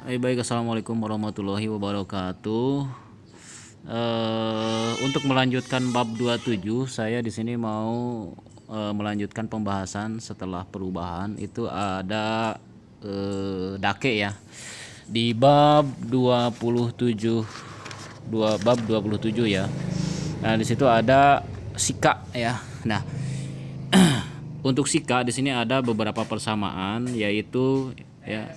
Baik, assalamualaikum warahmatullahi wabarakatuh. Untuk melanjutkan bab 27, saya di sini mau melanjutkan pembahasan setelah perubahan. Itu ada dake ya. Di bab 27, bab 27 ya. Nah, di situ ada sika ya. Nah, untuk sika di sini ada beberapa persamaan, yaitu ya,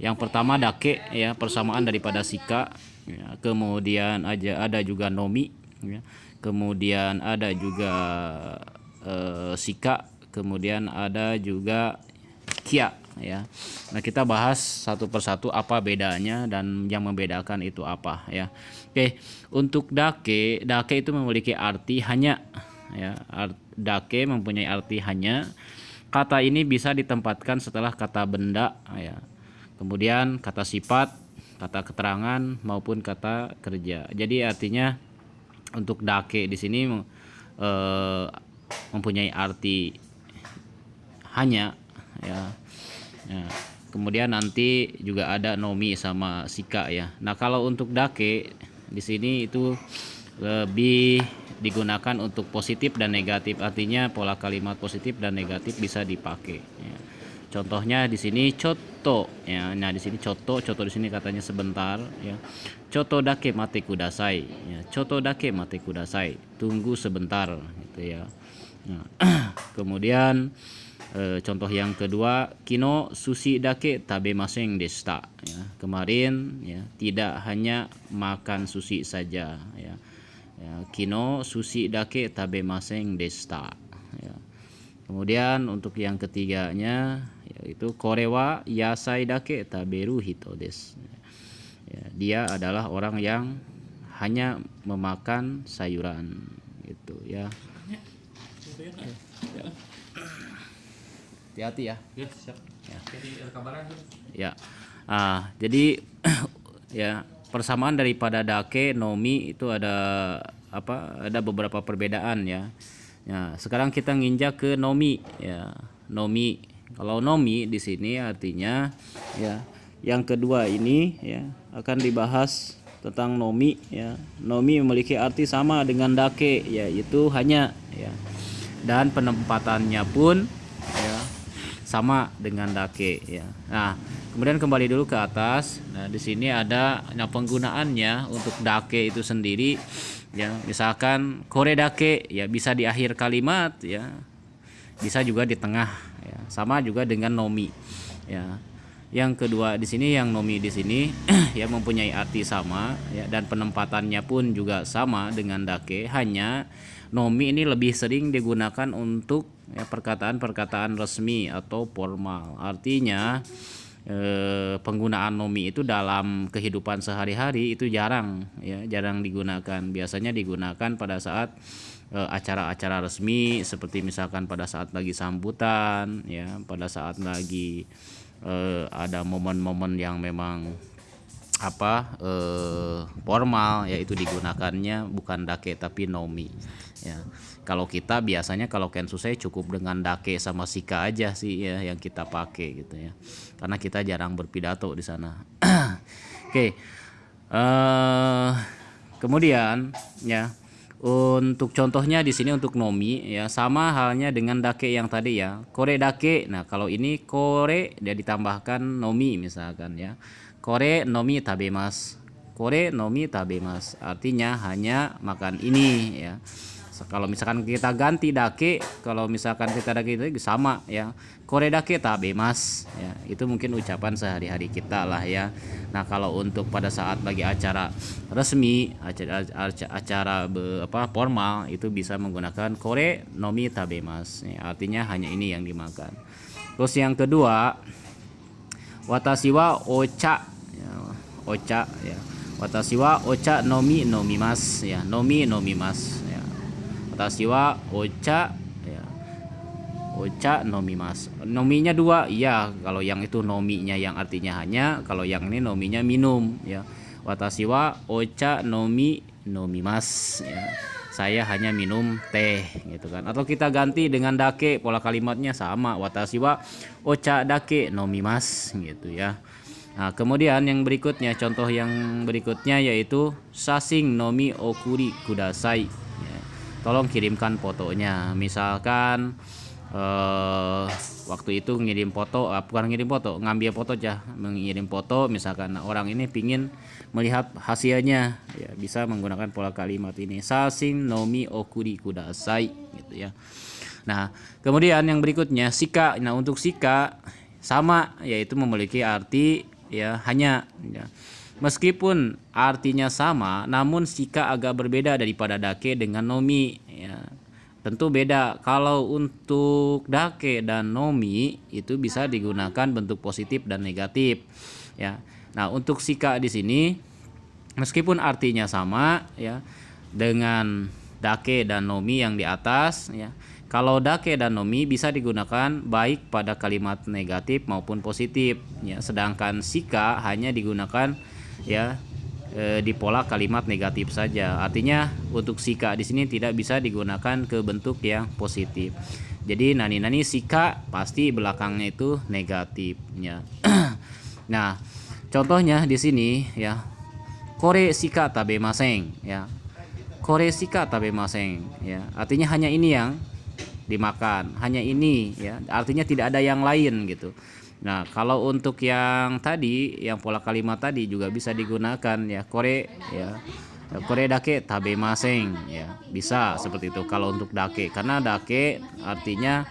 yang pertama dake ya, persamaan daripada sika ya. Kemudian ada juga nomi ya. Kemudian ada juga sika, kemudian ada juga kia ya. Nah, kita bahas satu persatu apa bedanya dan yang membedakan itu apa ya. Oke, untuk dake itu memiliki arti hanya ya. Dake mempunyai arti hanya. Kata ini bisa ditempatkan setelah kata benda ya. Kemudian kata sifat, kata keterangan maupun kata kerja. Jadi artinya untuk dake di sini mempunyai arti hanya ya. Ya. Kemudian nanti juga ada nomi sama sika ya. Nah, kalau untuk dake di sini itu lebih digunakan untuk positif dan negatif. Artinya pola kalimat positif dan negatif bisa dipakai ya. Contohnya di sini coto ya. Nah, di sini coto di sini katanya sebentar ya. Coto dake mate kudasai ya. Coto dake mate kudasai. Tunggu sebentar gitu ya. Nah, kemudian contoh yang kedua, kino sushi dake tabemasen deshita ya. Kemarin ya, tidak hanya makan sushi saja ya. Ya, kino sushi dake tabemasen deshita ya. Kemudian untuk yang ketiganya yaitu kore wa yasai dake taberu hito desu. Ya, dia adalah orang yang hanya memakan sayuran gitu ya. Hati-hati ya. Ya, siap. Ya. Jadi kabaran tuh. Ya. Jadi ya, persamaan daripada dake nomi itu ada apa? Ada beberapa perbedaan ya. Ya, sekarang kita nginjak ke nomi ya. Nomi. Kalau nomi di sini artinya ya, yang kedua ini ya akan dibahas tentang nomi ya. Nomi memiliki arti sama dengan dake, yaitu hanya ya. Dan penempatannya pun ya sama dengan dake ya. Nah, kemudian kembali dulu ke atas. Nah, di sini ada penggunaannya untuk dake itu sendiri ya. Misalkan kore dake ya bisa di akhir kalimat ya. Bisa juga di tengah ya. Sama juga dengan nomi ya. Yang kedua di sini, yang nomi di sini ya mempunyai arti sama ya, dan penempatannya pun juga sama dengan dake, hanya nomi ini lebih sering digunakan untuk ya, perkataan-perkataan resmi atau formal. Artinya penggunaan nomi itu dalam kehidupan sehari-hari itu jarang ya, jarang digunakan. Biasanya digunakan pada saat acara-acara resmi, seperti misalkan pada saat lagi sambutan ya, pada saat lagi ada momen-momen yang memang formal, yaitu digunakannya bukan dake tapi nomi ya. Kalau kita biasanya kalau kensusei cukup dengan dake sama sika aja sih ya yang kita pakai gitu ya, karena kita jarang berpidato di sana. Oke. Kemudian ya, untuk contohnya di sini untuk nomi ya sama halnya dengan dake yang tadi ya. Kore dake. Nah, kalau ini kore dia ditambahkan nomi misalkan ya. Kore nomi tabemas. Kore nomi tabemas. Artinya hanya makan ini ya. Kalau misalkan kita ganti dake, kalau misalkan kita dake itu sama ya. Kore dake tabemas ya. Itu mungkin ucapan sehari-hari kita lah ya. Nah, kalau untuk pada saat lagi acara resmi, acara formal, itu bisa menggunakan kore nomi tabemas ya. Artinya hanya ini yang dimakan. Terus yang kedua, watashi wa ocha ya, ocha ya. Watashi wa ocha nomi nomimasu ya. Nomi nomimasu ya. Watashi wa ocha ya. Ocha nomimasu. Nominya dua, iya. Kalau yang itu nominya yang artinya hanya, kalau yang ini nominya minum ya. Watashi wa ocha nomi nomimasu ya. Saya hanya minum teh gitu kan. Atau kita ganti dengan dake, pola kalimatnya sama. Watashi wa ocha dake nomimasu gitu ya. Nah, kemudian yang berikutnya, contoh yang berikutnya yaitu sasing nomi okuri kudasai. Ya, tolong kirimkan fotonya. Misalkan waktu itu ngirim foto, bukan ngirim foto, ngambil foto aja, mengirim foto. Misalkan orang ini pingin melihat hasilnya, ya bisa menggunakan pola kalimat ini, sasing nomi okuri kudasai, gitu ya. Nah, kemudian yang berikutnya sika. Nah, untuk sika sama, yaitu memiliki arti ya hanya ya. Meskipun artinya sama, namun sika agak berbeda daripada dake dengan nomi ya. Tentu beda. Kalau untuk dake dan nomi itu bisa digunakan bentuk positif dan negatif ya. Nah, untuk sika di sini meskipun artinya sama ya dengan dake dan nomi yang di atas ya. Kalau dake dan nomi bisa digunakan baik pada kalimat negatif maupun positif ya, sedangkan sika hanya digunakan ya di pola kalimat negatif saja. Artinya untuk sika di sini tidak bisa digunakan ke bentuk yang positif. Jadi nani sika pasti belakangnya itu negatif ya. Nah, contohnya di sini ya, kore sika tabemasen ya. Kore sika tabemasen ya. Artinya hanya ini yang dimakan, hanya ini ya. Artinya tidak ada yang lain gitu. Nah, kalau untuk yang tadi, yang pola kalimat tadi juga bisa digunakan ya, kore ya. Kore dake tabemasen ya. Bisa seperti itu kalau untuk dake, karena dake artinya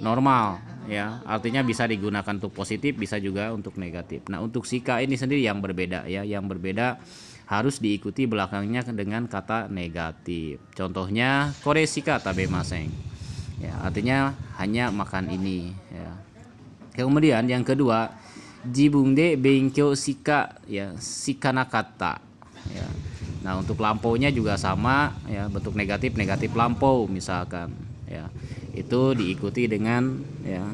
normal ya. Artinya bisa digunakan untuk positif, bisa juga untuk negatif. Nah, untuk sika ini sendiri yang berbeda ya, yang berbeda harus diikuti belakangnya dengan kata negatif. Contohnya kore sika tabemasen. Ya, artinya hanya makan ini ya. Kemudian yang kedua, jibun de benkyou shika ya shikanakatta ya. Nah, untuk lampaunya juga sama ya, bentuk negatif lampau misalkan ya. Itu diikuti dengan ya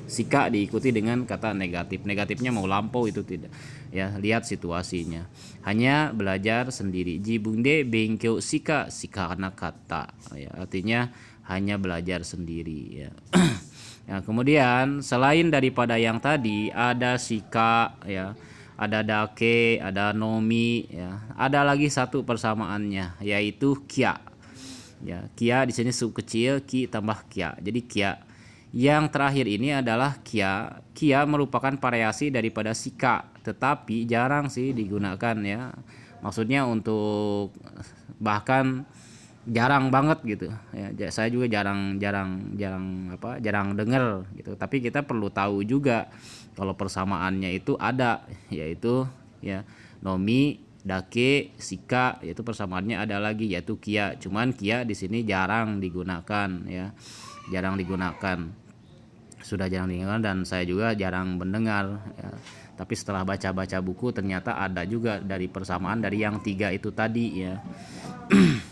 shika diikuti dengan kata negatif. Negatifnya mau lampau itu tidak. Ya, lihat situasinya. Hanya belajar sendiri. Jibun de benkyou shika shikanakatta ya. Artinya hanya belajar sendiri ya. Ya, kemudian selain daripada yang tadi ada sika ya, ada dake, ada nomi ya. Ada lagi satu persamaannya yaitu kia. Ya, kia di sini sub kecil, ki tambah kia. Jadi kia. Yang terakhir ini adalah kia. Kia merupakan variasi daripada sika, tetapi jarang sih digunakan ya. Maksudnya untuk bahkan jarang banget gitu ya. Saya juga jarang dengar gitu, tapi kita perlu tahu juga kalau persamaannya itu ada, yaitu ya nomi, dake, sika, yaitu persamaannya ada lagi yaitu kia. Cuman kia di sini jarang digunakan ya, sudah jarang digunakan dan saya juga jarang mendengar ya. Tapi setelah baca-baca buku ternyata ada juga dari persamaan dari yang tiga itu tadi ya.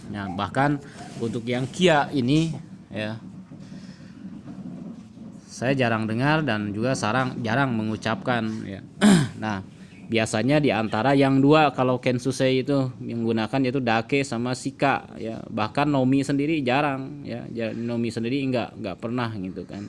Nah, bahkan untuk yang kia ini ya, saya jarang dengar dan juga jarang mengucapkan ya. Nah, biasanya di antara yang dua kalau kensusei itu yang menggunakan yaitu dake sama sika ya. Bahkan nomi sendiri jarang ya. Nomi sendiri enggak pernah gitu kan.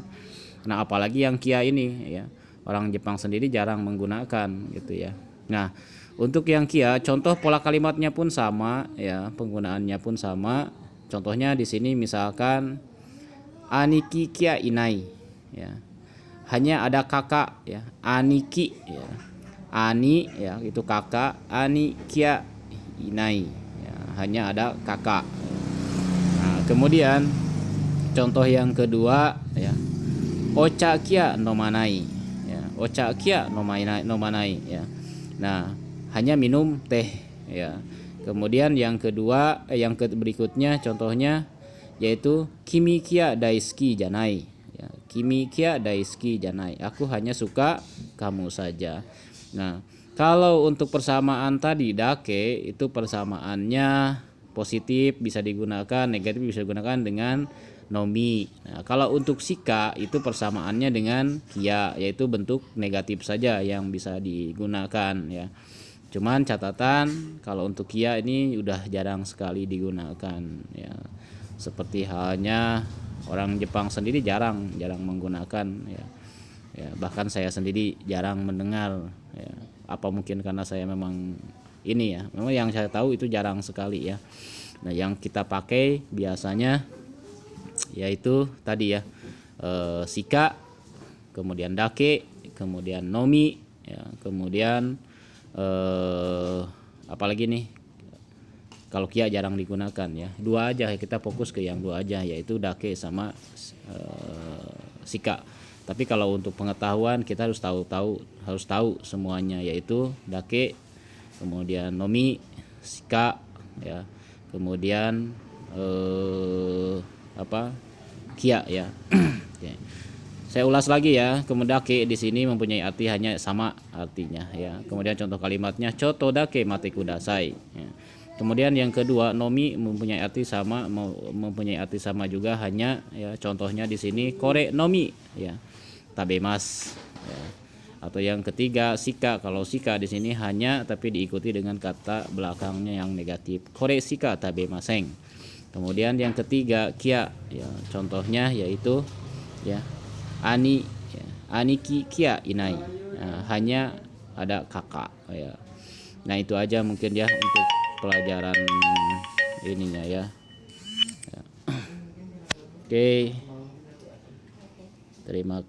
Nah, apalagi yang kia ini ya. Orang Jepang sendiri jarang menggunakan gitu ya. Nah, untuk yang kia, contoh pola kalimatnya pun sama ya, penggunaannya pun sama. Contohnya di sini misalkan aniki kia inai ya. Hanya ada kakak ya, aniki ya. Ani ya itu kakak, ani kia inai ya, hanya ada kakak. Nah, kemudian contoh yang kedua ya, ocha kia no manai ya, ocha kia no manai ya. Nah, hanya minum teh ya. Kemudian yang kedua yang berikutnya contohnya yaitu kimi kia daisuki janai ya. Kimi kia daisuki janai, aku hanya suka kamu saja. Nah, kalau untuk persamaan tadi dake itu persamaannya positif bisa digunakan, negatif bisa digunakan dengan nomi. Nah, kalau untuk sika itu persamaannya dengan kia, yaitu bentuk negatif saja yang bisa digunakan ya. Cuman catatan kalau untuk kia ini udah jarang sekali digunakan ya. Seperti halnya orang Jepang sendiri jarang menggunakan ya. ya, bahkan saya sendiri jarang mendengar ya. Apa mungkin karena saya memang ini ya, memang yang saya tahu itu jarang sekali ya. Nah, yang kita pakai biasanya yaitu tadi ya, sika, kemudian dake, kemudian nomi ya, kemudian apalagi nih, kalau kia jarang digunakan ya, dua aja kita fokus ke yang dua aja, yaitu dake sama sika. Tapi kalau untuk pengetahuan kita harus tahu semuanya, yaitu dake, kemudian nomi, sika ya, kemudian kia ya. Oke. Saya ulas lagi ya. Kemudian dake di sini mempunyai arti hanya sama artinya ya. Kemudian contoh kalimatnya choto dake mate kudasai ya. Kemudian yang kedua, nomi mempunyai arti sama juga, hanya ya, contohnya di sini kore nomi ya, tabemas ya. Atau yang ketiga sika, kalau sika di sini hanya tapi diikuti dengan kata belakangnya yang negatif, kore sika tabemaseng. Kemudian yang ketiga kia ya, contohnya yaitu ya ani ya, aniki kia inai ya, hanya ada kakak ya. Nah itu aja mungkin ya untuk pelajaran ininya ya. Oke, terima kasih.